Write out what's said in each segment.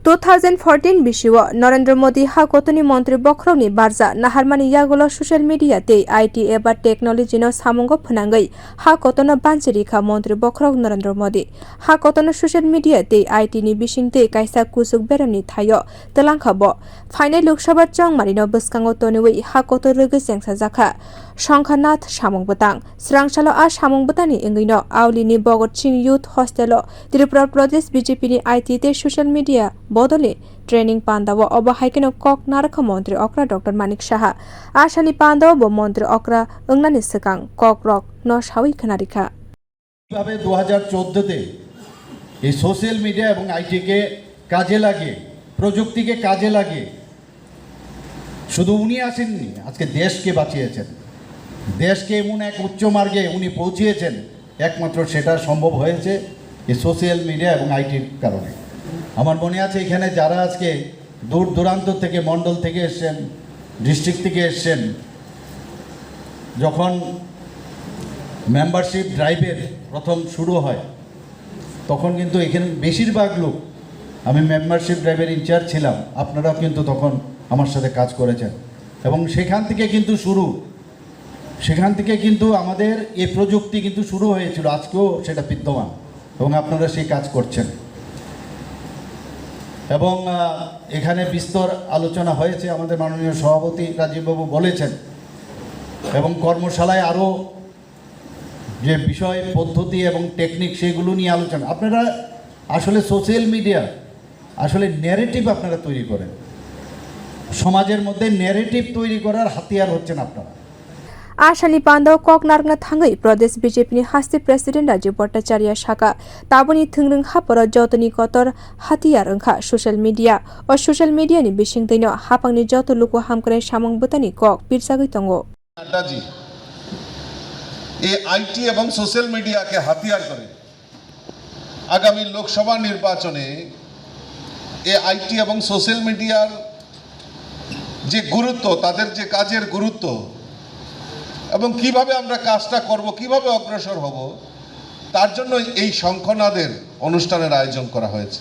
2014 बिसिव नरेंद्र मोदी हा कोतनी मंत्री बख्रौनि बारजा नाहारमानि यागुलो social media ते आईटी एबा टेक्नोलॉजी नो सामुंगो फनांगै हा कोतनो बांसिरिखा मंत्री बख्रौ नरेंद्र मोदी हा कोतनो सोशल मीडिया ते आईटी नि बिसिंते कायसा कुसुक बेरामनि थायो तलांखाबो फाइनाल लोकसभा चंगमारिनो बसकांगो तनुवै हा कोतो रोगै सेंसा जाखा शंखानाथ सामुंगबतां स्रांसालो आ सामुंगबतानि इंगैनो आवलिनि भगत सिंह यूथ हॉस्टेलो त्रिपुरा प्रदेश बीजेपी नि आईटी ते सोशल मीडिया बदले ट्रेनिंग पांदाव अबहायकेनो कक नारख मंत्री अक्रा डॉक्टर मानिक साहा आशानि पांदाव ब मंत्री अक्रा अंगनानि सकां कक रक न सावै खनारिखा কিভাবে 2014 তে এই সোশ্যাল মিডিয়া এবং আইটি কে কাজে লাগিয়ে প্রযুক্তিকে কাজে লাগিয়ে শুধু উনি আসেননি আজকে দেশকে বাঁচিয়েছেন দেশকে এমন এক উচ্চ মার্গে উনি পৌঁছিয়েছেন একমাত্র সেটা সম্ভব হয়েছে এই সোশ্যাল মিডিয়া এবং আইটির কারণে আমার মনে আছে এখানে যারা আজকে দূর দূরান্ত থেকে মণ্ডল থেকে এসেছেন ডিস্ট্রিক্ট থেকে এসেছেন যখন মেম্বারশিপ ড্রাইভের প্রথম শুরু হয় তখন কিন্তু এখানে বেশিরভাগ লোক আমি মেম্বারশিপ ড্রাইভের ইনচার্জ ছিলাম আপনারাও কিন্তু তখন আমার সাথে কাজ করেছেন এবং সেখান থেকে কিন্তু আমাদের এই প্রযুক্তি কিন্তু শুরু হয়েছিল আজকেও সেটা বিদ্যমান এবং আপনারা সেই কাজ করছেন এবং এখানে বিস্তর আলোচনা হয়েছে আমাদের মাননীয় সভাপতি রাজীববাবু বলেছেন এবং কর্মশালায় আরও যে বিষয় পদ্ধতি এবং টেকনিক সেগুলো নিয়ে আলোচনা আপনারা আসলে সোশ্যাল মিডিয়া আসলে ন্যারেটিভ আপনারা তৈরি করেন সমাজের মধ্যে ন্যারেটিভ তৈরি করার হাতিয়ার হচ্ছেন আপনারা आशानि पांदाव कक नारगना थांगै प्रदेश बीजेपी नि हास्ते प्रेसिडेंट राजीव भट्टाचार्य शाखा ताबनि थwnग्रwng हापर जतनि कोतर hatiyar wngkha सोशल मीडिया और सोशल मीडिया नि बिसिंगदैनो हापांनि जतो लुको हामक्राय सामुंगबतानि कक बिरसागै तंगो जी এই আইটি এবং সোশ্যাল মিডিয়াকে হাতিয়ার করে আগামী লোকসভা নির্বাচনে এই আইটি এবং সোশ্যাল মিডিয়ার যে গুরুত্ব তাদের যে কাজের গুরুত্ব এবং কিভাবে আমরা কাজটা করব কিভাবে অগ্রসর হব তার জন্য এই শঙ্খনাদের অনুষ্ঠানের আয়োজন করা হয়েছে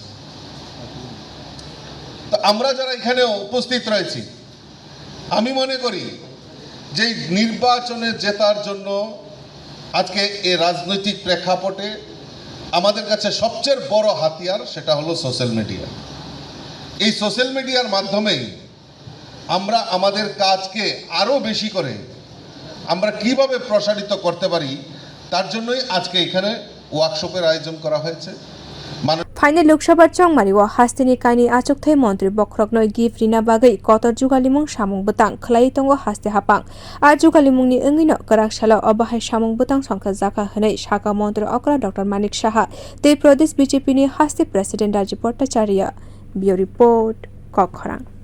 তো আমরা যারা এখানে উপস্থিত রয়েছি আমি মনে করি যে নির্বাচনে জেতার জন্য আজকে এই রাজনৈতিক প্রেক্ষাপটে আমাদের কাছে সবচেয়ে বড় হাতিয়ার সেটা হলো সোশ্যাল মিডিয়া এই সোশ্যাল মিডিয়ার মাধ্যমেই আমরা আমাদের কাজকে আরো বেশি করে আমরা কিভাবে প্রসারিত করতে পারি তার জন্যই আজকে এখানে ওয়ার্কশপের আয়োজন করা হয়েছে फाइनल लोकसभा चंगमारी व हास्तिनि कानि आचुकथाय मंत्री बख्रकनो गिफ्ट रिना बागै कोतर जुगालिमुंग सामुंगबतां खलाई तंगो हास्ते हापां आ जुगालिमुंगनि अंगिनो गराकसालाव अबहाय सामुंगबतां संख्या जाका हनै शाखा मंत्री अक्रा डॉक्टर मानिक साहा ते प्रदेश बीजेपी नि हास्ते प्रेसिडेंट राजीव भट्टाचार्य बियो रिपोर्ट थwngrwng